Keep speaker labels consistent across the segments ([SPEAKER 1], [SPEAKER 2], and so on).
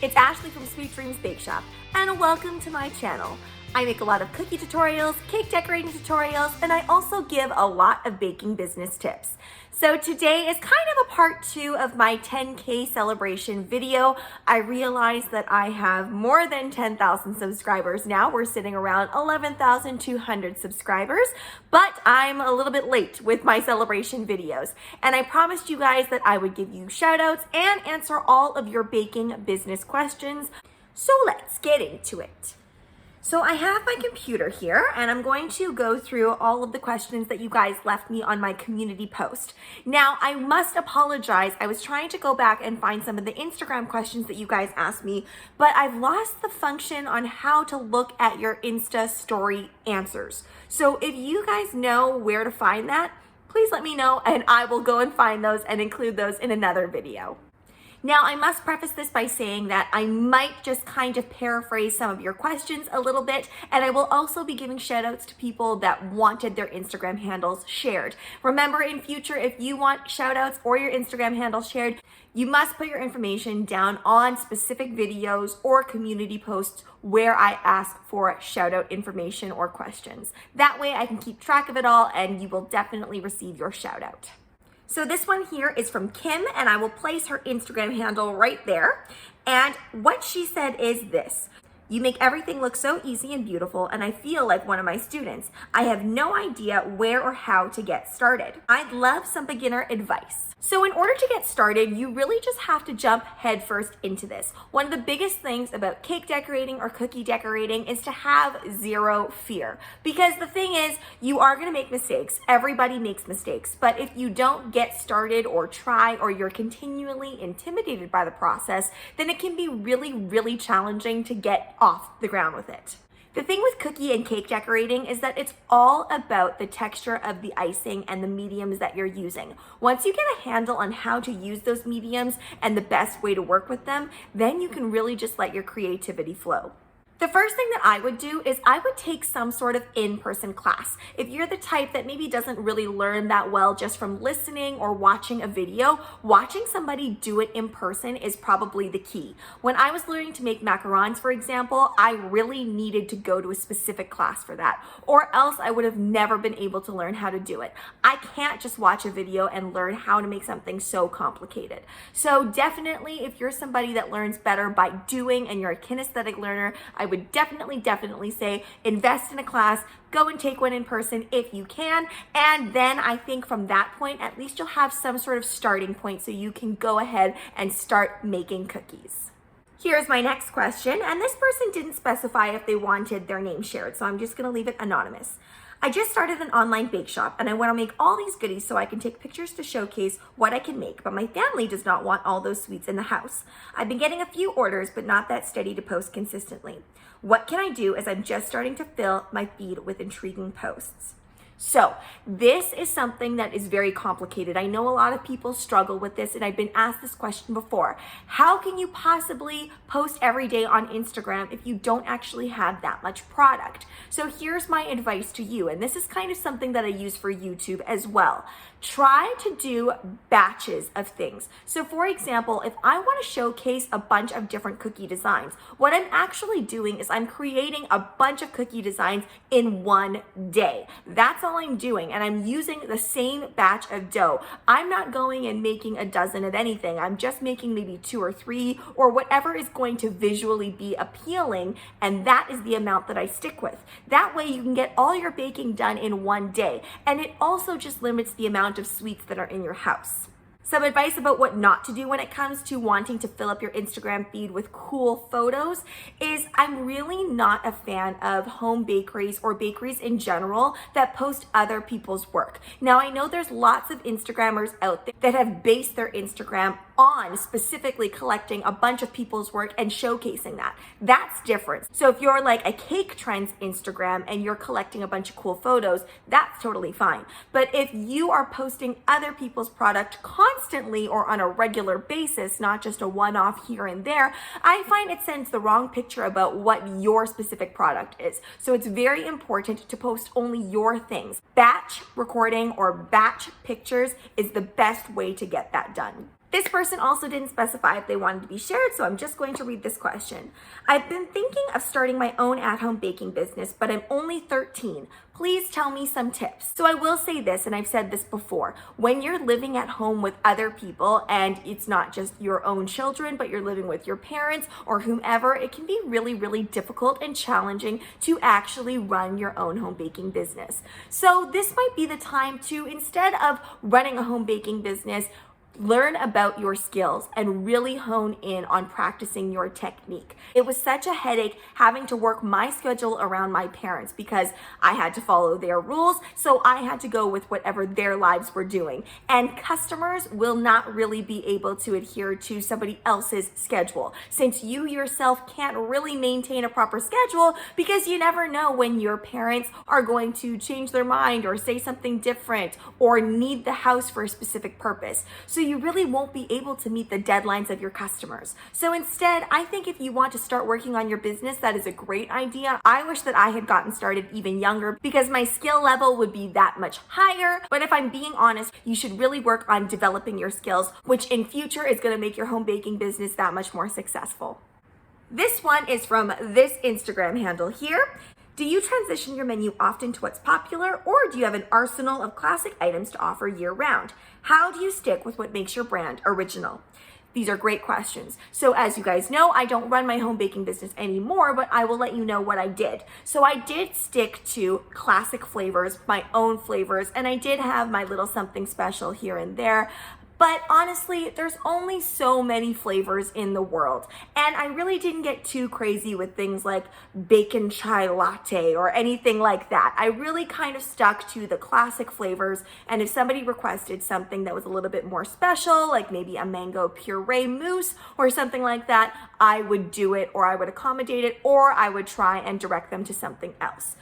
[SPEAKER 1] It's Ashley from Sweet Dreams Bake Shop, and welcome to my channel. I make a lot of cookie tutorials, cake decorating tutorials, and I also give a lot of baking business tips. So today is kind of a part 2 of my 10K celebration video. I realize that I have more than 10,000 subscribers now. We're sitting around 11,200 subscribers, but I'm a little bit late with my celebration videos. And I promised you guys that I would give you shout outs and answer all of your baking business questions. So let's get into it. So I have my computer here and I'm going to go through all of the questions that you guys left me on my community post. Now, I must apologize. I was trying to go back and find some of the Instagram questions that you guys asked me, but I've lost the function on how to look at your Insta story answers. So if you guys know where to find that, please let me know and I will go and find those and include those in another video. Now, I must preface this by saying that I might just kind of paraphrase some of your questions a little bit, and I will also be giving shout outs to people that wanted their Instagram handles shared. Remember, in future, if you want shout outs or your Instagram handle shared, you must put your information down on specific videos or community posts where I ask for shout out information or questions. That way I can keep track of it all and you will definitely receive your shout out. So this one here is from Kim, and I will place her Instagram handle right there. And what she said is this: "You make everything look so easy and beautiful, and I feel like one of my students. I have no idea where or how to get started. I'd love some beginner advice." So in order to get started, you really just have to jump headfirst into this. One of the biggest things about cake decorating or cookie decorating is to have zero fear. Because the thing is, you are gonna make mistakes. Everybody makes mistakes. But if you don't get started or try, or you're continually intimidated by the process, then it can be really, really challenging to get off the ground with it. The thing with cookie and cake decorating is that it's all about the texture of the icing and the mediums that you're using. Once you get a handle on how to use those mediums and the best way to work with them, then you can really just let your creativity flow. The first thing that I would do is I would take some sort of in-person class. If you're the type that maybe doesn't really learn that well just from listening or watching a video, watching somebody do it in person is probably the key. When I was learning to make macarons, for example, I really needed to go to a specific class for that, or else I would have never been able to learn how to do it. I can't just watch a video and learn how to make something so complicated. So definitely, if you're somebody that learns better by doing and you're a kinesthetic learner, I would definitely say invest in a class, go and take one in person if you can, and then I think from that point, at least you'll have some sort of starting point so you can go ahead and start making cookies. Here's my next question, and this person didn't specify if they wanted their name shared, so I'm just gonna leave it anonymous. "I just started an online bake shop and I want to make all these goodies so I can take pictures to showcase what I can make, but my family does not want all those sweets in the house. I've been getting a few orders, but not that steady to post consistently. What can I do as I'm just starting to fill my feed with intriguing posts?" So this is something that is very complicated. I know a lot of people struggle with this, and I've been asked this question before. How can you possibly post every day on Instagram if you don't actually have that much product? So here's my advice to you, and this is kind of something that I use for YouTube as well. Try to do batches of things. So for example, if I want to showcase a bunch of different cookie designs, what I'm actually doing is I'm creating a bunch of cookie designs in one day. That's all I'm doing, and I'm using the same batch of dough. I'm not going and making a dozen of anything. I'm just making maybe 2 or 3 or whatever is going to visually be appealing, and that is the amount that I stick with. That way you can get all your baking done in one day, and it also just limits the amount of sweets that are in your house. Some advice about what not to do when it comes to wanting to fill up your Instagram feed with cool photos is I'm really not a fan of home bakeries or bakeries in general that post other people's work. Now, I know there's lots of Instagrammers out there that have based their Instagram on specifically collecting a bunch of people's work and showcasing that. That's different. So if you're like a cake trends Instagram and you're collecting a bunch of cool photos, that's totally fine. But if you are posting other people's product constantly or on a regular basis, not just a one-off here and there, I find it sends the wrong picture about what your specific product is. So it's very important to post only your things. Batch recording or batch pictures is the best way to get that done. This person also didn't specify if they wanted to be shared, so I'm just going to read this question. I've been thinking of starting my own at-home baking business, but I'm only 13. Please tell me some tips. So I will say this, and I've said this before, when you're living at home with other people, and it's not just your own children, but you're living with your parents or whomever, it can be really, really difficult and challenging to actually run your own home baking business. So this might be the time to, instead of running a home baking business, learn about your skills and really hone in on practicing your technique. It was such a headache having to work my schedule around my parents because I had to follow their rules, so I had to go with whatever their lives were doing. And customers will not really be able to adhere to somebody else's schedule, since you yourself can't really maintain a proper schedule because you never know when your parents are going to change their mind or say something different or need the house for a specific purpose. So you really won't be able to meet the deadlines of your customers. So instead, I think if you want to start working on your business, that is a great idea. I wish that I had gotten started even younger because my skill level would be that much higher. But if I'm being honest, you should really work on developing your skills, which in future is going to make your home baking business that much more successful. This one is from this Instagram handle here. Do you transition your menu often to what's popular, or do you have an arsenal of classic items to offer year-round? How do you stick with what makes your brand original? These are great questions. So as you guys know, I don't run my home baking business anymore, but I will let you know what I did. So I did stick to classic flavors, my own flavors, and I did have my little something special here and there. But honestly, there's only so many flavors in the world. And I really didn't get too crazy with things like bacon chai latte or anything like that. I really kind of stuck to the classic flavors. And if somebody requested something that was a little bit more special, like maybe a mango puree mousse or something like that, I would do it, or I would accommodate it, or I would try and direct them to something else.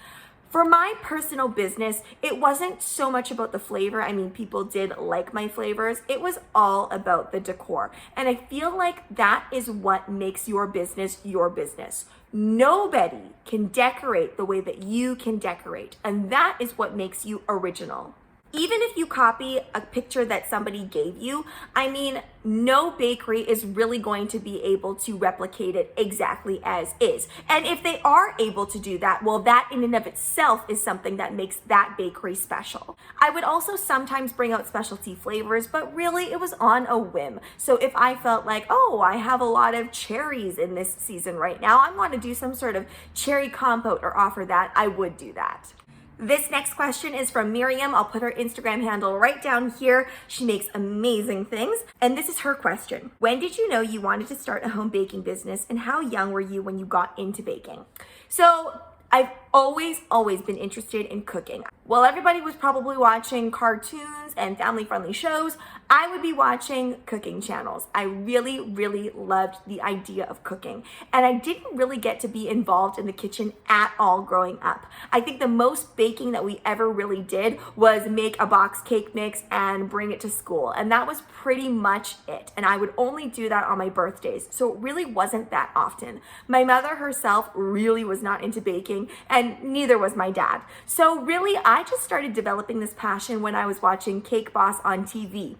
[SPEAKER 1] For my personal business, it wasn't so much about the flavor. I mean, people did like my flavors. It was all about the decor. And I feel like that is what makes your business your business. Nobody can decorate the way that you can decorate. And that is what makes you original. Even if you copy a picture that somebody gave you, I mean, no bakery is really going to be able to replicate it exactly as is. And if they are able to do that, well, that in and of itself is something that makes that bakery special. I would also sometimes bring out specialty flavors, but really it was on a whim. So if I felt like, oh, I have a lot of cherries in this season right now, I want to do some sort of cherry compote or offer that, I would do that. This next question is from Miriam. I'll put her Instagram handle right down here. She makes amazing things. And this is her question. When did you know you wanted to start a home baking business, and how young were you when you got into baking? So I've always been interested in cooking. While everybody was probably watching cartoons and family-friendly shows, I would be watching cooking channels. I really loved the idea of cooking. And I didn't really get to be involved in the kitchen at all growing up. I think the most baking that we ever really did was make a box cake mix and bring it to school. And that was pretty much it. And I would only do that on my birthdays. So it really wasn't that often. My mother herself really was not into baking, and neither was my dad. So really, I just started developing this passion when I was watching Cake Boss on TV.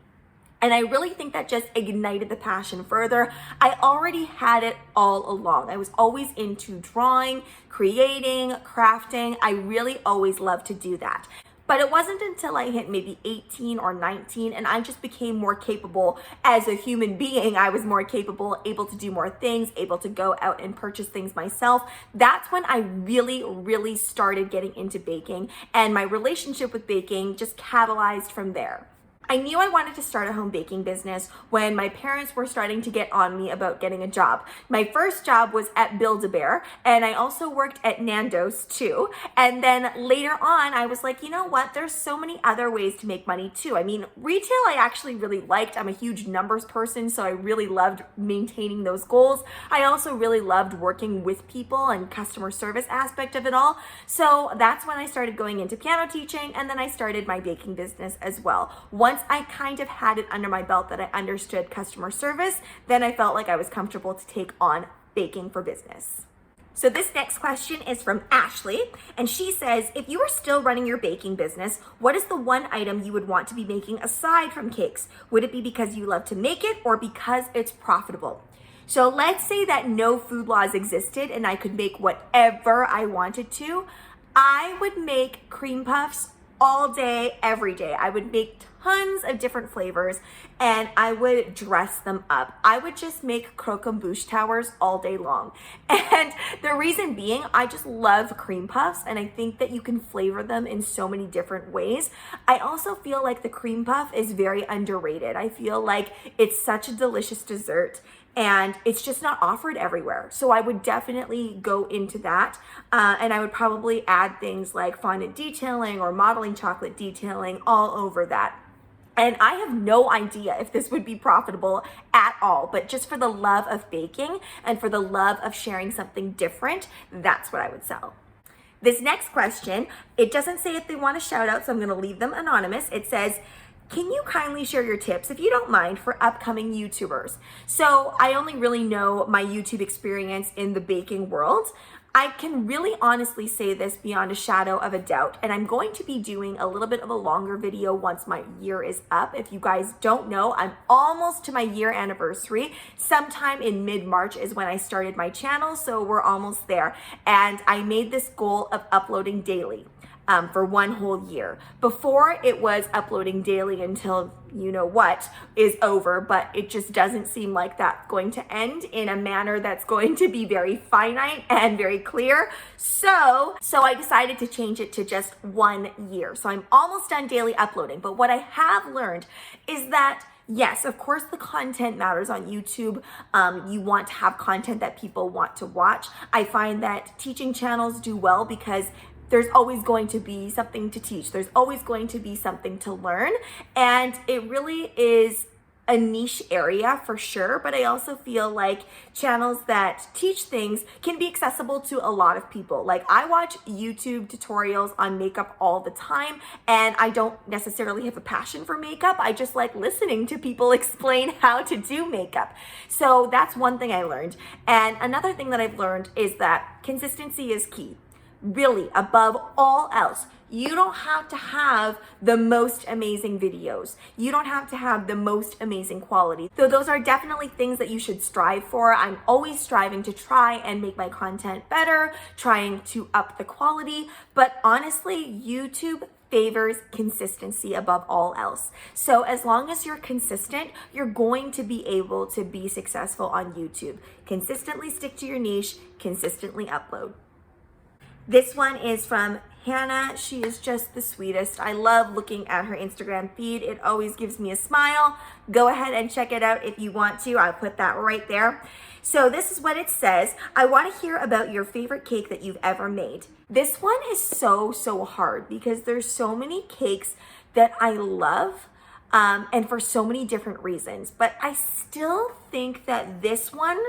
[SPEAKER 1] And I really think that just ignited the passion further. I already had it all along. I was always into drawing, creating, crafting. I really always loved to do that. But it wasn't until I hit maybe 18 or 19 and I just became more capable as a human being. I was more capable, able to do more things, able to go out and purchase things myself. That's when I really started getting into baking, and my relationship with baking just catalyzed from there. I knew I wanted to start a home baking business when my parents were starting to get on me about getting a job. My first job was at Build-A-Bear, and I also worked at Nando's too. And then later on, I was like, you know what? There's so many other ways to make money too. I mean, retail I actually really liked. I'm a huge numbers person, so I really loved maintaining those goals. I also really loved working with people and customer service aspect of it all. So that's when I started going into piano teaching, and then I started my baking business as well. Once I kind of had it under my belt that I understood customer service, then I felt like I was comfortable to take on baking for business. So this next question is from Ashleigh, and she says, if you were still running your baking business, what is the one item you would want to be making aside from cakes? Would it be because you love to make it or because it's profitable? So let's say that no food laws existed and I could make whatever I wanted to. I would make cream puffs all day, every day. I would make tons of different flavors and I would dress them up. I would just make croquembouche towers all day long. And the reason being, I just love cream puffs and I think that you can flavor them in so many different ways. I also feel like the cream puff is very underrated. I feel like it's such a delicious dessert and it's just not offered everywhere. So I would definitely go into that. And I would probably add things like fondant detailing or modeling chocolate detailing all over that. And I have no idea if this would be profitable at all, but just for the love of baking and for the love of sharing something different, that's what I would sell. This next question, it doesn't say if they want a shout out, so I'm gonna leave them anonymous. It says, can you kindly share your tips, if you don't mind, for upcoming YouTubers? So I only really know my YouTube experience in the baking world. I can really honestly say this beyond a shadow of a doubt, and I'm going to be doing a little bit of a longer video once my year is up. If you guys don't know, I'm almost to my year anniversary. Sometime in mid-March is when I started my channel, so we're almost there. And I made this goal of uploading daily. For one whole year. Before, it was uploading daily until you know what is over, but it just doesn't seem like that's going to end in a manner that's going to be very finite and very clear. So I decided to change it to just 1 year. So I'm almost done daily uploading, but what I have learned is that yes, of course, the content matters on YouTube. You want to have content that people want to watch. I find that teaching channels do well because there's always going to be something to teach. There's always going to be something to learn. And it really is a niche area for sure, but I also feel like channels that teach things can be accessible to a lot of people. Like I watch YouTube tutorials on makeup all the time, and I don't necessarily have a passion for makeup. I just like listening to people explain how to do makeup. So that's one thing I learned. And another thing that I've learned is that consistency is key. Really, above all else, you don't have to have the most amazing videos. You don't have to have the most amazing quality. Though those are definitely things that you should strive for. I'm always striving to try and make my content better, trying to up the quality. But honestly, YouTube favors consistency above all else. So as long as you're consistent, you're going to be able to be successful on YouTube. Consistently stick to your niche, consistently upload. This one is from Hannah. She is just the sweetest. I love looking at her Instagram feed. It always gives me a smile. Go ahead and check it out if you want to. I'll put that right there. So this is what it says. I want to hear about your favorite cake that you've ever made. This one is so hard because there's so many cakes that I love. And for so many different reasons. But I still think that this one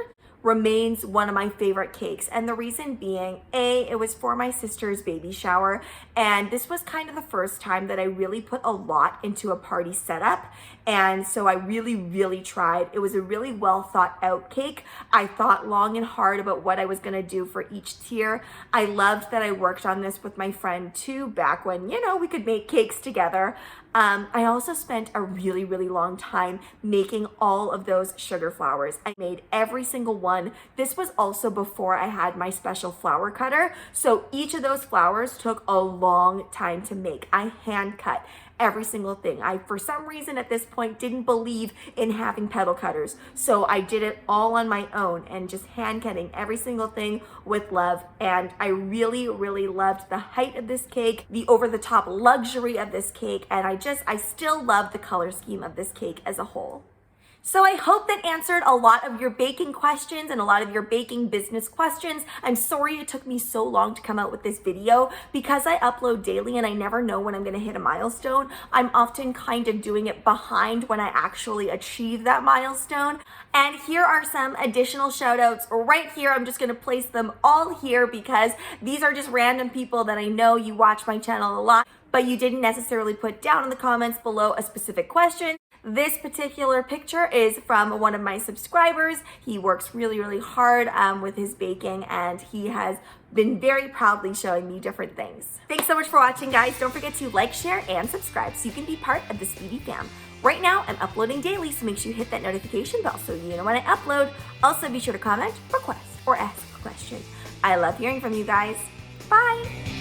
[SPEAKER 1] remains one of my favorite cakes. And the reason being, it was for my sister's baby shower. And this was kind of the first time that I really put a lot into a party setup. And so I really tried. It was a really well thought out cake. I thought long and hard about what I was gonna do for each tier. I loved that I worked on this with my friend too, back when, we could make cakes together. I also spent a really long time making all of those sugar flowers. I made every single one. This was also before I had my special flower cutter. So each of those flowers took a long time to make. I hand cut every single thing. I, for some reason at this point, didn't believe in having petal cutters. So I did it all on my own and just hand cutting every single thing with love. And I really loved the height of this cake, the over the top luxury of this cake. And I still love the color scheme of this cake as a whole. So I hope that answered a lot of your baking questions and a lot of your baking business questions. I'm sorry it took me so long to come out with this video because I upload daily and I never know when I'm gonna hit a milestone. I'm often kind of doing it behind when I actually achieve that milestone. And here are some additional shout outs right here. I'm just gonna place them all here because these are just random people that I know you watch my channel a lot, but you didn't necessarily put down in the comments below a specific question. This particular picture is from one of my subscribers. He works really, really hard with his baking, and he has been very proudly showing me different things. Thanks so much for watching, guys. Don't forget to like, share, and subscribe so you can be part of the Sweetie fam. Right now, I'm uploading daily, so make sure you hit that notification bell so you know when I upload. Also, be sure to comment, request, or ask a question. I love hearing from you guys. Bye!